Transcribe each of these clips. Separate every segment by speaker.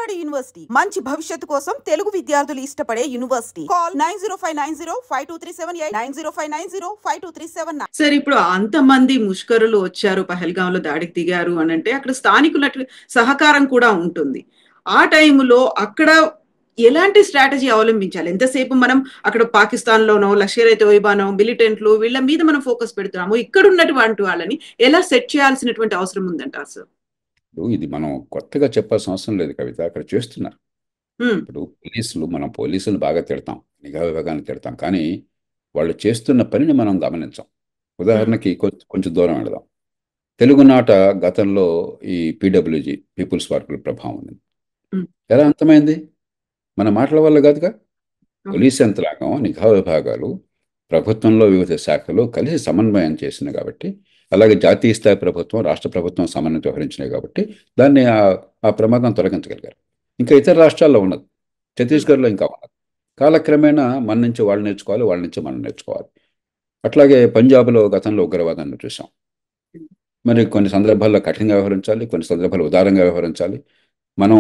Speaker 1: Vijayawada university మంచి భవిష్యత్తు కోసం తెలుగు విద్యార్థులు ఇష్టపడే యూనివర్సిటీ. కాల్ 9059052378 9059052379.
Speaker 2: సార్, ఇప్పుడు అంతమంది ముష్కరులు వచ్చారు, పహల్గామ్ లో దాడికి దిగారు అని అంటే అక్కడ స్థానికుల సహకారం కూడా ఉంటుంది. ఆ టైంలో అక్కడ ఎలాంటి స్ట్రాటజీ అవలంబించాలి? ఎంతసేపు మనం అక్కడ పాకిస్తాన్ లోనో లష్కర్-ఏ తోయిబానో మిలిటెంట్లు వీళ్ళ మీద మనం ఫోకస్ పెడుతున్నాము, ఇక్కడ ఉన్నటువంటి వాళ్ళని ఎలా సెట్ చేయాల్సినటువంటి అవసరం ఉందంటారు సార్?
Speaker 3: ఇది మనం కొత్తగా చెప్పాల్సిన అవసరం లేదు కవిత, అక్కడ చేస్తున్నారు. ఇప్పుడు మనం పోలీసులు బాగా తిడతాం, నిఘా విభాగాన్ని తిడతాం, కానీ వాళ్ళు చేస్తున్న పనిని మనం గమనించాం. ఉదాహరణకి కొంచెం దూరం వెళదాం. తెలుగునాట గతంలో ఈ పీడబ్ల్యూజీ పీపుల్స్ పార్కుల ప్రభావం ఉంది. ఎలా అంతమైంది? మన మాటల వల్ల కాదుగా. పోలీస్ యంత్రాంగం, నిఘా విభాగాలు, ప్రభుత్వంలో వివిధ శాఖలు కలిసి సమన్వయం చేసినాయి కాబట్టి, అలాగే జాతీయ స్థాయి ప్రభుత్వం, రాష్ట్ర ప్రభుత్వం సమన్వయం వ్యవహరించినాయి కాబట్టి దాన్ని ఆ ప్రమాదం తొలగించగలిగారు. ఇంకా ఇతర రాష్ట్రాల్లో ఉన్నది, ఛత్తీస్గఢ్లో ఇంకా ఉన్నది. కాలక్రమేణా మన నుంచి వాళ్ళు నేర్చుకోవాలి, వాళ్ళ నుంచి మనం నేర్చుకోవాలి. అట్లాగే పంజాబ్లో గతంలో ఉగ్రవాదాన్ని చూసాం. మరి కొన్ని సందర్భాల్లో కఠినంగా వ్యవహరించాలి, కొన్ని సందర్భాల్లో ఉదారంగా వ్యవహరించాలి. మనం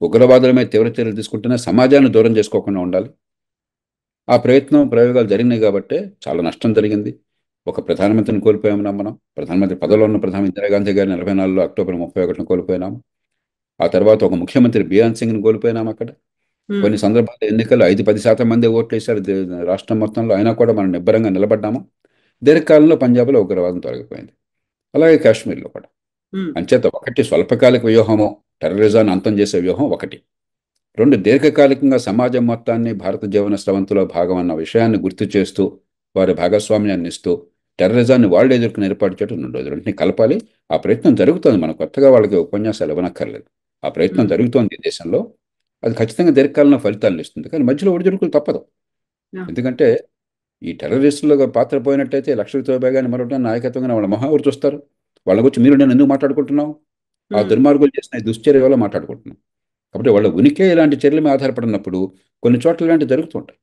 Speaker 3: ఉగ్రవాదులమే తీవ్ర చర్యలు తీసుకుంటేనే సమాజాన్ని దూరం చేసుకోకుండా ఉండాలి. ఆ ప్రయోగాలు జరిగినాయి కాబట్టి చాలా నష్టం జరిగింది. ఒక ప్రధానమంత్రిని కోల్పోయాము మనం. ప్రధానమంత్రి పదవిలో ఉన్న ప్రధాని ఇందిరాగాంధీ గారిని 44లో అక్టోబర్ 31న కోల్పోయినాము. ఆ తర్వాత ఒక ముఖ్యమంత్రి బియాన్ సింగ్ని కోల్పోయినాము. అక్కడ కొన్ని సందర్భాల్లో ఎన్నికల్లో 5-10% మంది ఓట్లు వేశారు రాష్ట్రం మొత్తంలో, అయినా కూడా మనం నిబ్బరంగా నిలబడ్డాము. దీర్ఘకాలంలో పంజాబ్లో ఉగ్రవాదం తొలగిపోయింది. అలాగే కాశ్మీర్లో కూడా. అంచేత ఒకటి స్వల్పకాలిక వ్యూహము, టెర్రరిజాన్ని అంతం చేసే వ్యూహం ఒకటి. 2 దీర్ఘకాలికంగా సమాజం మొత్తాన్ని భారత జీవన స్రవంతిలో భాగం అన్న విషయాన్ని గుర్తు చేస్తూ వారి భాగస్వామ్యాన్ని ఇస్తూ టెర్రరిజాన్ని వాళ్ళు ఎదుర్కొని ఏర్పాటు చేయడం 2 రోజులు. రెంటిని కలపాలి. ఆ ప్రయత్నం జరుగుతుంది. మనం కొత్తగా వాళ్ళకి ఉపన్యాసాలు ఇవ్వనక్కర్లేదు. ఆ ప్రయత్నం జరుగుతోంది ఈ దేశంలో. అది ఖచ్చితంగా దీర్ఘకాలంలో ఫలితాలను ఇస్తుంది. కానీ మధ్యలో ఒడిదుడుకులు తప్పదు. ఎందుకంటే ఈ టెర్రరిస్టులుగా పాత్ర పోయినట్టయితే లష్కర్-ఏ తోయిబాని మరొకటి నాయకత్వంగా వాళ్ళ ఎవరు చూస్తారు? వాళ్ళ గురించి మీరు నేను ఎందుకు మాట్లాడుకుంటున్నావు? ఆ దుర్మార్గులు చేసిన దుశ్చర్య వల్ల మాట్లాడుకుంటున్నాం. కాబట్టి వాళ్ళ ఉనికే ఇలాంటి చర్యల మీద ఆధారపడినప్పుడు కొన్ని చోట్ల ఇలాంటివి జరుగుతుంటాయి.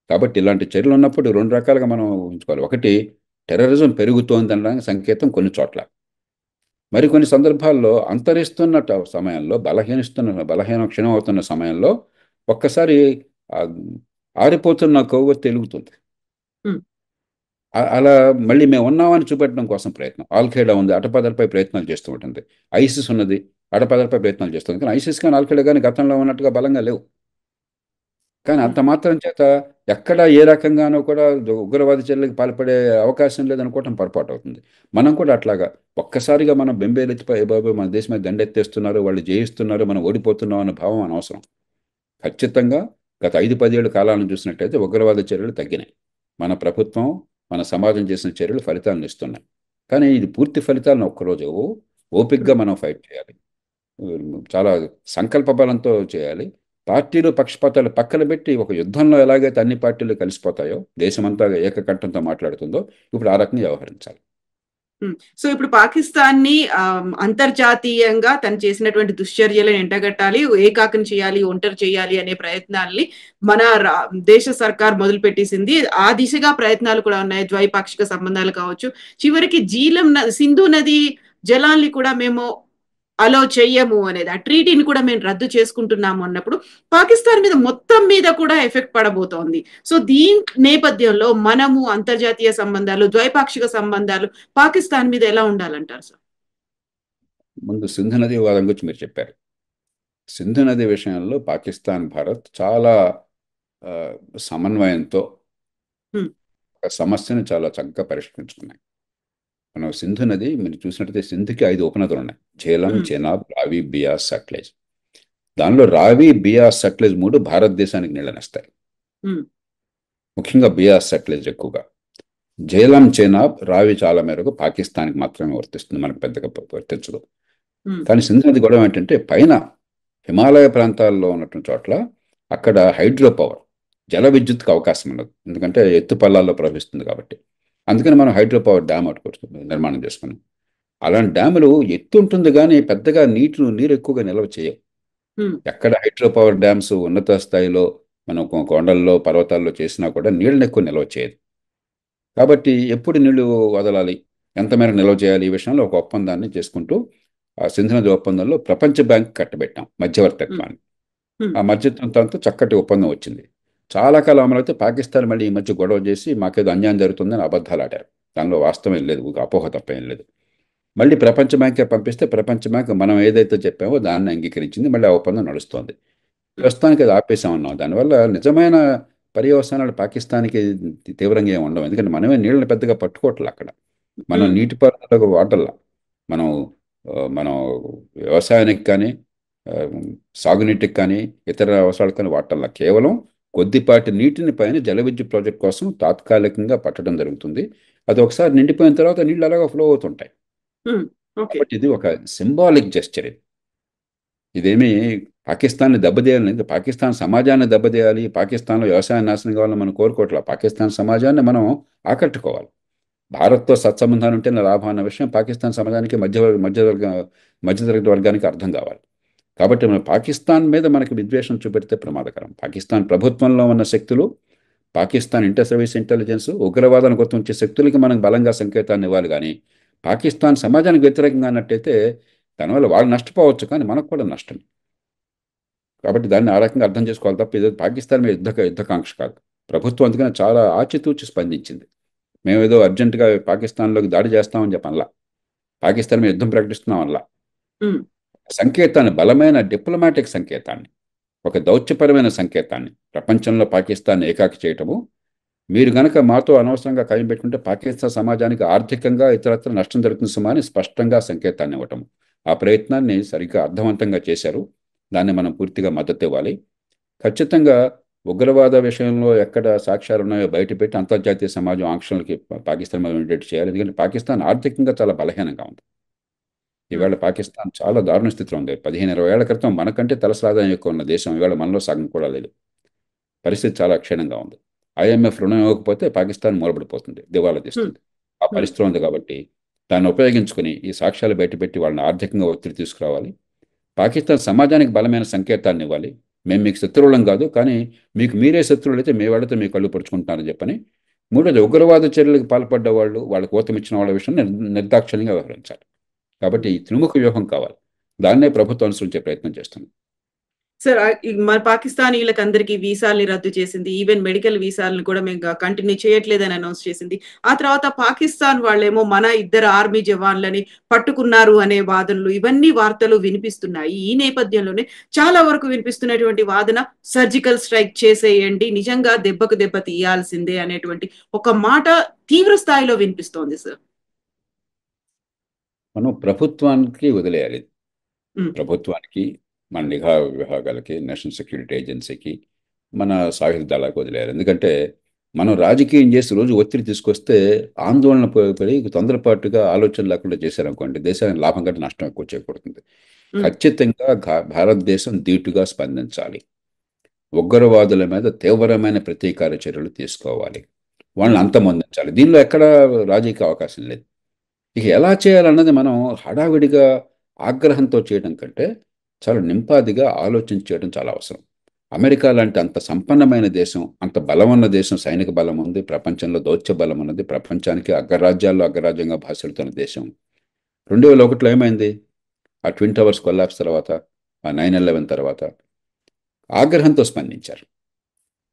Speaker 3: కాబట్టి ఇలాంటి చర్యలు ఉన్నప్పుడు 2 రకాలుగా మనం ఉంచుకోవాలి. ఒకటి, టెర్రరిజం పెరుగుతోంది అనడానికి సంకేతం కొన్ని చోట్ల. మరికొన్ని సందర్భాల్లో అంతరిస్తున్న సమయంలో, బలహీన క్షీణం అవుతున్న సమయంలో ఒక్కసారి ఆరిపోతున్న కొవ్వొత్తి వెలుగుతుంది. అలా మళ్ళీ మేము ఉన్నామని చూపెట్టడం కోసం ప్రయత్నం. ఆల్-ఖైదా ఉంది, అటపాదలపై ప్రయత్నాలు చేస్తూ ఉంటుంది. ఐసిస్ ఉన్నది, అటపాదలపై ప్రయత్నాలు చేస్తుంది. కానీ ఐసిస్ కానీ ఆల్-ఖైదా కానీ గతంలో ఉన్నట్టుగా బలంగా లేవు. కానీ అంత మాత్రం చేత ఎక్కడ ఏ రకంగానూ కూడా ఉగ్రవాద చర్యలకు పాల్పడే అవకాశం లేదనుకోవటం పొరపాటు అవుతుంది. మనం కూడా అట్లాగా ఒక్కసారిగా మనం బెంబేలెత్తిపోయి బాబు మన దేశం మీద దండెత్తేస్తున్నారు, వాళ్ళు జయిస్తున్నారు, మనం ఓడిపోతున్నాం అన్న భావం అనవసరం. ఖచ్చితంగా గత 5-10 ఏళ్ళ కాలాలను చూసినట్టయితే ఉగ్రవాద చర్యలు తగ్గినాయి. మన ప్రభుత్వం, మన సమాజం చేసిన చర్యలు ఫలితాలను ఇస్తున్నాయి. కానీ ఇది పూర్తి ఫలితాలను ఒక్కరోజు ఓపికగా మనం ఫైట్ చేయాలి. చాలా సంకల్ప బలంతో చేయాలి. పార్టీలు పక్షపాతాలు పక్కన పెట్టి ఒక యుద్ధంలో ఎలాగైతే అన్ని పార్టీలు కలిసిపోతాయో, దేశమంతా ఏకకంఠంతో మాట్లాడుతుందో, ఇప్పుడు ఆ రకంగా వ్యవహరించాలి.
Speaker 2: సో ఇప్పుడు పాకిస్తాన్ ని అంతర్జాతీయంగా తను చేసినటువంటి దుశ్చర్యలను ఎండగట్టాలి, ఏకాకం చేయాలి, ఒంటరి చేయాలి అనే ప్రయత్నాల్ని మన దేశ సర్కార్ మొదలు పెట్టేసింది. ఆ దిశగా ప్రయత్నాలు కూడా ఉన్నాయి. ద్వైపాక్షిక సంబంధాలు కావచ్చు, చివరికి సింధు నది జలాల్ని కూడా మేము అలో చెయ్యము అనేది, ఆ ట్రీటీని కూడా మేము రద్దు చేసుకుంటున్నాము అన్నప్పుడు పాకిస్తాన్ మీద మొత్తం మీద కూడా ఎఫెక్ట్ పడబోతోంది. సో దీని నేపథ్యంలో మనము అంతర్జాతీయ సంబంధాలు, ద్వైపాక్షిక సంబంధాలు పాకిస్తాన్ మీద ఎలా ఉండాలంటారు సార్?
Speaker 3: ముందు సింధు నది వివాదం గురించి మీరు చెప్పారు. సింధు నది విషయంలో పాకిస్తాన్, భారత్ చాలా సమన్వయంతో ఒక సమస్యను చాలా చక్కగా పరిష్కరించుకున్నాయి. మనం సింధు నది మీరు చూసినట్టయితే సింధుకి 5 ఉపనదులు ఉన్నాయి: ఝేలం, చెనాబ్, రావి, బియాస్, సట్లెజ్. దానిలో రావి, బియాస్, సట్లెజ్ 3 భారతదేశానికి నీళ్ళనిస్తాయి. ముఖ్యంగా బియాస్, సట్లెజ్ ఎక్కువగా. ఝేలం, చెనాబ్, రావి చాలా మేరకు పాకిస్తాన్కి మాత్రమే వర్తిస్తుంది, మనకు పెద్దగా వర్తించదు. కానీ సింధు నది గొడవ ఏంటంటే పైన హిమాలయ ప్రాంతాల్లో ఉన్నటువంటి చోట్ల అక్కడ హైడ్రో పవర్, జల విద్యుత్కి అవకాశం ఉండదు. ఎందుకంటే ఎత్తు పల్లాల్లో ప్రవహిస్తుంది కాబట్టి. అందుకని మనం హైడ్రో పవర్ డ్యామ్ నిర్మాణం చేసుకున్నాం. అలాంటి డ్యాములు ఎత్తు ఉంటుంది కానీ పెద్దగా నీరు ఎక్కువగా నిల్వ చేయవు. ఎక్కడ హైడ్రో పవర్ డ్యామ్స్ ఉన్నత స్థాయిలో మనం కొండల్లో, పర్వతాల్లో చేసినా కూడా నీళ్ళని ఎక్కువ నిల్వ చేయదు. కాబట్టి ఎప్పుడు నీళ్లు వదలాలి, ఎంత మేర నిల్వ చేయాలి, ఈ విషయంలో ఒక ఒప్పందాన్ని చేసుకుంటూ ఆ సింధు నది ఒప్పందంలో ప్రపంచ బ్యాంక్ కట్టబెట్టాం మధ్యవర్తిత్వాన్ని.
Speaker 2: హ్మ్.
Speaker 3: ఆ మధ్యతరగతితో చక్కటి ఒప్పందం వచ్చింది. చాలా కాలం అమలైతే పాకిస్తాన్ మళ్ళీ ఈ మధ్య గొడవ చేసి మాకేదో అన్యాయం జరుగుతుందని అబద్ధాలు ఆడారు. దానిలో వాస్తవం ఏం లేదు, ఒక అపోహ తప్ప ఏం లేదు. మళ్ళీ ప్రపంచ బ్యాంకే పంపిస్తే ప్రపంచ బ్యాంక్ మనం ఏదైతే చెప్పామో దాన్ని అంగీకరించింది. మళ్ళీ ఆ ఒప్పందం నడుస్తోంది.
Speaker 2: హ్మ్.
Speaker 3: ప్రస్తుతానికి అది ఆపేసామన్నాం. దానివల్ల నిజమైన పర్యవసానాలు పాకిస్తాన్‌కి తీవ్రంగా ఏమి ఉండవు. ఎందుకంటే మనమే నీళ్ళని పెద్దగా పట్టుకోవట్లే అక్కడ. మనం
Speaker 2: హ్మ్.
Speaker 3: నీటిపారుదలకు వాడల్లా. మనం మనం వ్యవసాయానికి కానీ, ఆహ్, సాగునీటికి కానీ, ఇతర అవసరాలకు కానీ వాడటంలా. కేవలం కొద్దిపాటి నీటిని పైన జల విద్యుత్ ప్రాజెక్ట్ కోసం తాత్కాలికంగా పట్టడం జరుగుతుంది. అది ఒకసారి నిండిపోయిన తర్వాత నీళ్ళు అలాగా ఫ్లో అవుతుంటాయి.
Speaker 2: హ్మ్. ఓకే.
Speaker 3: కాబట్టి ఇది ఒక సింబాలిక్ జెస్చర్ ఇది. ఇదేమి పాకిస్తాన్‌ని దెబ్బతీయాలని, పాకిస్తాన్ సమాజాన్ని దెబ్బతీయాలి, పాకిస్తాన్‌లో వ్యవసాయం నాశనం కావాలని మనం కోరుకోవట్లా. పాకిస్తాన్ సమాజాన్ని మనం ఆకట్టుకోవాలి. భారత్‌తో సత్సంబంధాలు ఉంటేనే లాభం అన్న విషయం పాకిస్తాన్ సమాజానికి మధ్యతరగతి వర్గానికి అర్థం కావాలి. కాబట్టి మన పాకిస్తాన్ మీద మనకి విద్వేషం చూపెడితే ప్రమాదకరం. పాకిస్తాన్ ప్రభుత్వంలో ఉన్న శక్తులు, పాకిస్తాన్ ఇంటర్ సర్వీస్ ఇంటెలిజెన్స్, ఉగ్రవాదాన్ని గుర్తించే శక్తులకి మనం బలంగా సంకేతాన్ని ఇవ్వాలి కానీ, పాకిస్తాన్ సమాజానికి వ్యతిరేకంగా అన్నట్టయితే దానివల్ల వాళ్ళు నష్టపోవచ్చు కానీ మనకు కూడా నష్టం. కాబట్టి దాన్ని ఆ రకంగా అర్థం చేసుకోవాలి తప్ప ఇది పాకిస్తాన్ మీద యుద్ధకాంక్ష కాదు. ప్రభుత్వం అందుకని చాలా ఆచితూచి స్పందించింది. మేమేదో అర్జెంటుగా పాకిస్తాన్లోకి దాడి చేస్తామని చెప్పనలా. పాకిస్తాన్ మీద యుద్ధం ప్రకటిస్తున్నాం అనలా.
Speaker 2: హ్మ్.
Speaker 3: సంకేతాన్ని, బలమైన డిప్లొమాటిక్ సంకేతాన్ని, ఒక దౌత్యపరమైన సంకేతాన్ని ప్రపంచంలో పాకిస్తాన్ ఏకాకి చేయటము, మీరు గనక మాతో అనవసరంగా ఖాయం పెట్టుకుంటే పాకిస్తాన్ సమాజానికి ఆర్థికంగా ఇతరత్ర నష్టం జరుగుతుంది సుమా అని స్పష్టంగా సంకేతాన్ని ఇవ్వటం. ఆ ప్రయత్నాన్ని సరిగ్గా అర్థవంతంగా చేశారు. దాన్ని మనం పూర్తిగా మద్దతు ఇవ్వాలి. ఖచ్చితంగా ఉగ్రవాద విషయంలో ఎక్కడ సాక్ష్యాలు ఉన్నాయో బయటపెట్టి అంతర్జాతీయ సమాజం ఆంక్షలకి పాకిస్తాన్ మీద ఉండేట్టు చేయాలి. ఎందుకంటే పాకిస్తాన్ ఆర్థికంగా చాలా బలహీనంగా ఉంది.
Speaker 2: హ్మ్.
Speaker 3: ఇవాళ పాకిస్తాన్ చాలా దారుణ స్థితిలో ఉంది. 15-20 ఏళ్ల క్రితం మనకంటే తలసరి ఆదాయం ఎక్కువ ఉన్న దేశం ఇవాళ మనలో సగం కూడా లేదు. పరిస్థితి చాలా క్షీణంగా ఉంది. ఐఎంఎఫ్ రుణం ఇవ్వకపోతే పాకిస్తాన్ మూలపడిపోతుంది, దివాలా
Speaker 2: హ్మ్.
Speaker 3: తీస్తుంది. ఆ
Speaker 2: హ్మ్.
Speaker 3: పరిస్థితిలో ఉంది కాబట్టి దాన్ని ఉపయోగించుకొని ఈ సాక్ష్యాలు బయటపెట్టి వాళ్ళని ఆర్థికంగా ఒత్తిడి తీసుకురావాలి. పాకిస్తాన్ సమాజానికి బలమైన సంకేతాన్ని ఇవ్వాలి. మేము మీకు శత్రువులం కాదు, కానీ మీకు మీరే శత్రువులైతే మీ వాళ్ళతో మీ కళ్ళు పొడుచుకుంటున్నారని చెప్పని. మూడోది ఉగ్రవాద చర్యలకు పాల్పడ్డ వాళ్ళు, వాళ్ళకు ఊతమిచ్చిన వాళ్ళ విషయం నిర్దాక్షిణ్యంగా వ్యవహరించాలి. కాబట్టి
Speaker 2: హ్మ్.
Speaker 3: ఈ త్రిముఖ వ్యూహం కావాలి. దాన్నే ప్రభుత్వం అనుసరించే ప్రయత్నం చేస్తుంది.
Speaker 2: సార్ మన పాకిస్తానీలకందరికీ వీసాల్ని రద్దు చేసింది. ఈవెన్ మెడికల్ వీసాలను కూడా మేము కంటిన్యూ చేయట్లేదని అనౌన్స్ చేసింది. ఆ తర్వాత పాకిస్తాన్ వాళ్ళేమో మన ఇద్దరు ఆర్మీ జవాన్లని పట్టుకున్నారు అనే వాదనలు ఇవన్నీ వార్తలు వినిపిస్తున్నాయి. ఈ నేపథ్యంలోనే చాలా వరకు వినిపిస్తున్నటువంటి వాదన సర్జికల్ స్ట్రైక్ చేసేయండి. నిజంగా దెబ్బకు దెబ్బ తీయాల్సిందే అనేటువంటి ఒక మాట తీవ్ర స్థాయిలో వినిపిస్తోంది సార్.
Speaker 3: మనం ప్రభుత్వానికి వదిలేయాలి.
Speaker 2: హ్మ్.
Speaker 3: ప్రభుత్వానికి, మన నిఘా విభాగాలకి, నేషనల్ సెక్యూరిటీ ఏజెన్సీకి, మన సాయుధ దళాలకు వదిలేయాలి. ఎందుకంటే మనం రాజకీయం చేసి రోజు ఒత్తిడి తీసుకొస్తే ఆందోళన పడి తొందరపాటుగా ఆలోచన లేకుండా చేశారనుకోండి దేశానికి లాభం కంటే నష్టం ఎక్కువ చేకూరుతుంది.
Speaker 2: హ్మ్.
Speaker 3: ఖచ్చితంగా భారతదేశం ధీటుగా స్పందించాలి. ఉగ్రవాదుల మీద తీవ్రమైన ప్రతీకార చర్యలు తీసుకోవాలి. వాళ్ళని
Speaker 2: హ్మ్.
Speaker 3: అంతమొందించాలి. దీనిలో ఎక్కడ రాజీకి అవకాశం లేదు. ఇక ఎలా చేయాలన్నది మనం హడావిడిగా ఆగ్రహంతో చేయడం కంటే చాలా నింపాదిగా ఆలోచించి చేయడం చాలా అవసరం. అమెరికా లాంటి అంత సంపన్నమైన దేశం, అంత బలం ఉన్న దేశం, సైనిక బలం ఉంది, ప్రపంచంలో దౌత్య బలం ఉన్నది, ప్రపంచానికి అగ్రరాజ్యాల్లో అగ్రరాజ్యంగా భాసిల్లుతున్న దేశం. 2001లో ఏమైంది? ఆ ట్విన్ టవర్స్ కొల్లాప్స్ తర్వాత, ఆ 9/11 తర్వాత ఆగ్రహంతో స్పందించారు.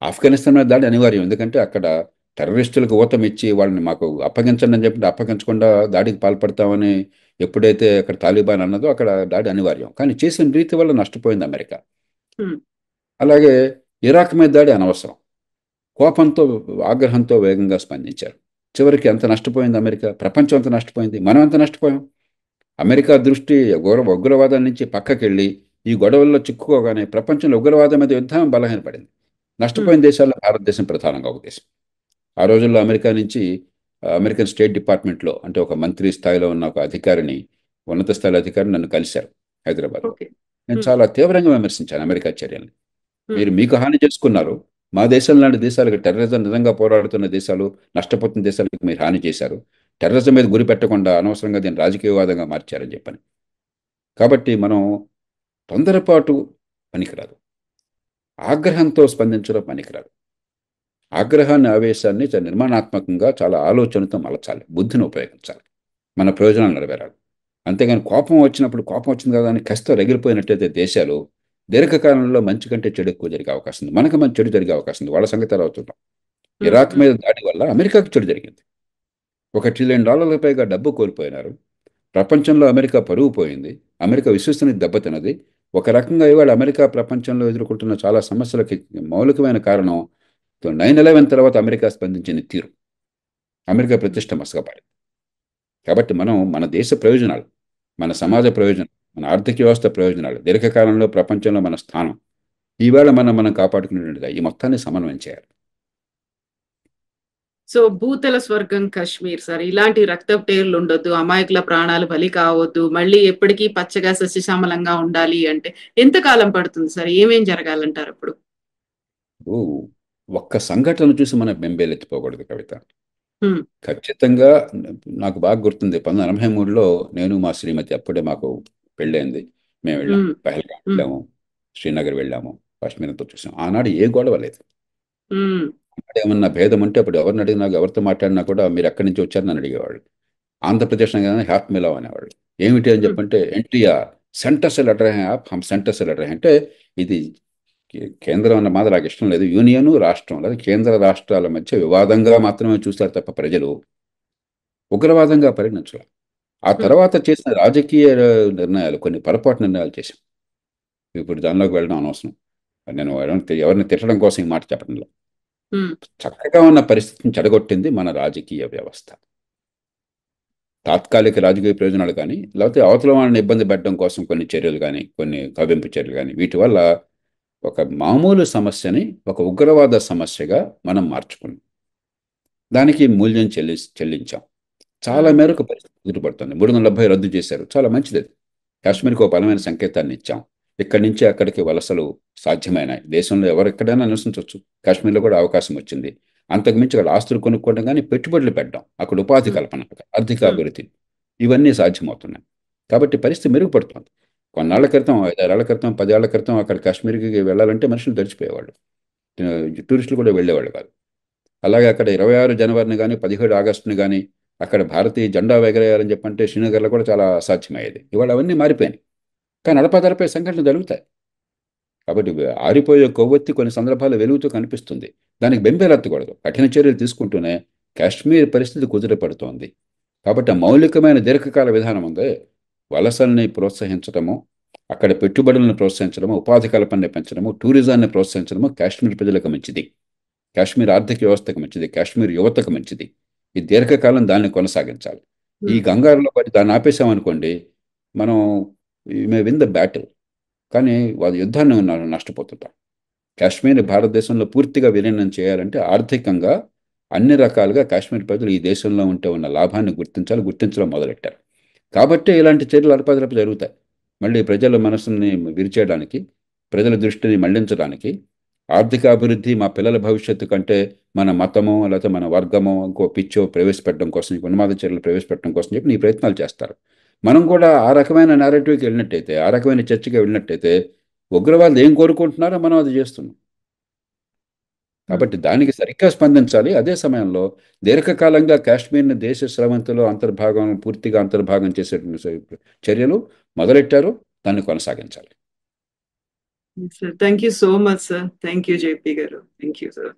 Speaker 3: ఆఫ్ఘనిస్తాన్ మీద దాడి అనివార్యం. ఎందుకంటే అక్కడ టెర్రరిస్టులకు ఊతం ఇచ్చి వాళ్ళని మాకు అప్పగించండి అని చెప్పి అప్పగించకుండా దాడికి పాల్పడతామని ఎప్పుడైతే అక్కడ తాలిబాన్ అన్నదో అక్కడ దాడి అనివార్యం. కానీ చేసిన రీతి వల్ల నష్టపోయింది అమెరికా.
Speaker 2: హ్మ్.
Speaker 3: అలాగే ఇరాక్ మీద దాడి అనవసరం. కోపంతో, ఆగ్రహంతో వేగంగా స్పందించారు. చివరికి ఎంత నష్టపోయింది అమెరికా? ప్రపంచం ఎంత నష్టపోయింది? మనం ఎంత నష్టపోయాం? అమెరికా దృష్టి ఉగ్రవాదం నుంచి పక్కకెళ్ళి ఈ గొడవల్లో చిక్కుకోగానే ప్రపంచంలో ఉగ్రవాదం మీద యుద్ధం బలహీనపడింది.
Speaker 2: హ్మ్.
Speaker 3: నష్టపోయిన దేశాల్లో భారతదేశం ప్రధానంగా ఒక దేశం. ఆ రోజుల్లో అమెరికా నుంచి అమెరికన్ స్టేట్ డిపార్ట్మెంట్‌లో అంటే ఒక మంత్రి స్థాయిలో ఉన్న ఒక అధికారిని, ఉన్నత స్థాయి అధికారిని నన్ను కలిశారు హైదరాబాద్‌లో.
Speaker 2: ఓకే.
Speaker 3: నేను
Speaker 2: హ్మ్.
Speaker 3: చాలా తీవ్రంగా విమర్శించాను అమెరికా చర్యల్ని.
Speaker 2: హ్మ్.
Speaker 3: మీరు మీకు హాని చేసుకున్నారు. మా దేశం లాంటి దేశాలకు టెర్రరిజం నిజంగా పోరాడుతున్న దేశాలు, నష్టపోతున్న దేశాలకు మీరు హాని చేశారు. టెర్రరిజం మీద గురి పెట్టకుండా అనవసరంగా దీన్ని రాజకీయ వివాదంగా మార్చారని చెప్పని. కాబట్టి మనం తొందరపాటు పనికిరాదు. ఆగ్రహంతో స్పందించడం పనికిరాదు. ఆగ్రహాన్ని, ఆవేశాన్ని నిర్మాణాత్మకంగా చాలా ఆలోచనతో మలచాలి. బుద్ధిని ఉపయోగించాలి. మన ప్రయోజనాలు నెరవేరాలి. అంతేగాని కోపం వచ్చినప్పుడు కోపం వచ్చింది కదా అని కసితో రగిలిపోయినట్టయితే దేశాలు దీర్ఘకాలంలో మంచి కంటే చెడు ఎక్కువ జరిగే అవకాశం ఉంది. మనకు మంచి చెడు జరిగే అవకాశం ఉంది. వాళ్ళ సంగతి ఎలా అవుతుంటాం. ఇరాక్ మీద దాడి వల్ల అమెరికాకు చెడు జరిగింది. $1 ట్రిలియన్ పైగా డబ్బు కోల్పోయినారు. ప్రపంచంలో అమెరికా పరువు పోయింది. అమెరికా విశ్వసనీయత దెబ్బతిన్నది. ఒక రకంగా ఇవాళ అమెరికా ప్రపంచంలో ఎదుర్కొంటున్న చాలా సమస్యలకి మౌలికమైన కారణం 9/11 తర్వాత అమెరికా స్పందించిన తీరు. అమెరికా ప్రతిష్ట మసకపారింది. కాబట్టి మనం మన దేశ ప్రయోజనాలు, మన సమాజ ప్రయోజనాలు, మన ఆర్థిక వ్యవస్థ ప్రయోజనాలు, దీర్ఘకాలంలో ప్రపంచంలో మన స్థానం, ఈవేళ మనం కాపాడుకునేటువంటిది ఈ మొత్తాన్ని సమన్వయం చేయాలి.
Speaker 2: సో భూతల స్వర్గం కాశ్మీర్ సార్, ఇలాంటి రక్తపు టేర్లు ఉండొద్దు, అమాయకుల ప్రాణాలు బలి కావద్దు, మళ్ళీ ఎప్పటికీ పచ్చగా సస్యశ్యామలంగా ఉండాలి అంటే ఎంతకాలం పడుతుంది సార్? ఏమేం జరగాలంటారు అప్పుడు?
Speaker 3: ఒక్క సంఘటన చూసి మనం బెంబేలెత్తిపోకూడదు కవిత.
Speaker 2: హ్మ్.
Speaker 3: ఖచ్చితంగా నాకు బాగా గుర్తుంది. 1983లో నేను మా శ్రీమతి, అప్పుడే మాకు పెళ్ళైంది, మేము వెళ్ళాం. పహల్గాం వెళ్ళాము, శ్రీనగర్ వెళ్ళాము, కాశ్మీర్ అంతా చూసాం. ఆనాడు ఏ గొడవ లేదు. అంటే ఏమన్నా భేదం ఉంటే అప్పుడు ఎవరిని అడిగినా, ఎవరితో మాట్లాడినా కూడా మీరు ఎక్కడి నుంచి వచ్చారని నన్ను అడిగేవాళ్ళు. ఆంధ్రప్రదేశ్ అనగానే హ్యాప్ మిలావ్ అనేవాళ్ళు. ఏమిటి అని చెప్పంటే ఎన్టీఆర్ సెంటర్ से लड़ रहे हैं आप, हम सेंटर से लड़ रहे हैं. అంటే ఇది కేంద్రం అన్న మాట నాకు ఇష్టం లేదు. యూనియన్, రాష్ట్రం లేదా కేంద్ర రాష్ట్రాల మధ్య వివాదంగా మాత్రమే చూస్తారు తప్ప ప్రజలు ఉగ్రవాదంగా పరిగణించాలి. ఆ తర్వాత చేసిన రాజకీయ నిర్ణయాలు, కొన్ని పొరపాటు నిర్ణయాలు చేశాం. ఇప్పుడు దానిలోకి వెళ్ళడం అనవసరం. నేను ఎవరిని తిట్టడం కోసం ఈ మాట చెప్పడంలో, చక్కగా ఉన్న పరిస్థితిని చెడగొట్టింది మన రాజకీయ వ్యవస్థ. తాత్కాలిక రాజకీయ ప్రయోజనాలు కానీ, లేకపోతే అవతల వాళ్ళని ఇబ్బంది పెట్టడం కోసం కొన్ని చర్యలు కానీ, కొన్ని కవ్వింపు చర్యలు కానీ, వీటి వల్ల ఒక మామూలు సమస్యని ఒక ఉగ్రవాద సమస్యగా మనం మార్చుకున్నాం. దానికి మూల్యం చెల్లించాం. చాలా మేరకు పరిస్థితి ఎదురుపడుతుంది. 370 రద్దు చేశారు, చాలా మంచిది. కాశ్మీర్కి ఒక బలమైన సంకేతాన్ని ఇచ్చాం. ఇక్కడి నుంచి అక్కడికి వలసలు సాధ్యమైనాయి. దేశంలో ఎవరెక్కడైనా నివసించవచ్చు. కాశ్మీర్లో కూడా అవకాశం వచ్చింది. అంతకుమించి అక్కడ ఆస్తులు కొనుక్కోవడం కానీ, పెట్టుబడులు పెట్టడం, అక్కడ ఉపాధి కల్పన, ఆర్థిక అభివృద్ధి, ఇవన్నీ సాధ్యమవుతున్నాయి. కాబట్టి పరిస్థితి మెరుగుపడుతుంది. కొన్నాళ్ల క్రితం, 5-6 ఏళ్ల క్రితం, 10 ఏళ్ల క్రితం అక్కడ కాశ్మీర్కి వెళ్ళాలంటే మనుషులు తడిచిపోయేవాళ్ళు. టూరిస్టులు కూడా వెళ్ళేవాళ్ళు కాదు. అలాగే అక్కడ 26 జనవరిని కానీ, 17 ఆగస్టుని కానీ అక్కడ భారతీయ జెండా ఎగరేయాలని చెప్పంటే శ్రీనగర్లో కూడా చాలా అసాధ్యమయ్యేది. ఇవాళ అవన్నీ మారిపోయినాయి. కానీ అడపాదడపై సంఘటనలు జరుగుతాయి. కాబట్టి ఆరిపోయే కొవ్వొత్తి కొన్ని సందర్భాలు వెలుగుతూ కనిపిస్తుంది. దానికి బెంబేలెత్తకూడదు. కఠిన చర్యలు తీసుకుంటూనే కాశ్మీర్ పరిస్థితి కుదిరపడుతోంది. కాబట్టి ఆ మౌలికమైన దీర్ఘకాల విధానం ఉంది. వలసల్ని ప్రోత్సహించడము, అక్కడ పెట్టుబడులను ప్రోత్సహించడము, ఉపాధి కల్పనని పెంచడము, టూరిజాన్ని ప్రోత్సహించడము కాశ్మీర్ ప్రజలకు మంచిది, కాశ్మీర్ ఆర్థిక వ్యవస్థకు మంచిది, కాశ్మీర్ యువతకు మంచిది. ఈ దీర్ఘకాలం దాన్ని కొనసాగించాలి. ఈ గంగారులో పడి దాన్ని ఆపేసామనుకోండి, మనం మే విన్ ద బ్యాటిల్, కానీ వాళ్ళ యుద్ధాన్ని నష్టపోతుంటాం. కాశ్మీర్ భారతదేశంలో పూర్తిగా విలీనం చేయాలంటే ఆర్థికంగా అన్ని రకాలుగా కాశ్మీర్ ప్రజలు ఈ దేశంలో ఉంటే ఉన్న లాభాన్ని గుర్తించడం మొదలెట్టారు. కాబట్టి ఇలాంటి చర్యలు అడపాదడప జరుగుతాయి. మళ్ళీ ప్రజల మనసుని విరిచేయడానికి, ప్రజల దృష్టిని మళ్లించడానికి, ఆర్థిక అభివృద్ధి మా పిల్లల భవిష్యత్తు కంటే మన మతమో లేకపోతే మన వర్గమో ఇంకో పిచ్చో ప్రవేశపెట్టడం కోసం, ఉన్మాద చర్యలు ప్రవేశపెట్టడం కోసం చెప్పి ఈ ప్రయత్నాలు చేస్తారు. మనం కూడా ఆ రకమైన నేరేటివ్కి వెళ్ళినట్టయితే, ఆ రకమైన చర్చకి వెళ్ళినట్టయితే ఉగ్రవాదులు ఏం కోరుకుంటున్నారో మనం అది చేస్తున్నాం. కాబట్టి దానికి సరిగ్గా స్పందించాలి. అదే సమయంలో దీర్ఘకాలంగా కాశ్మీర్ని దేశ స్రవంతిలో పూర్తిగా అంతర్భాగం చేసే చర్యలు మొదలెట్టారు. దాన్ని కొనసాగించాలి.
Speaker 2: Thank you so much sir. Thank you JP గారు. Thank you sir.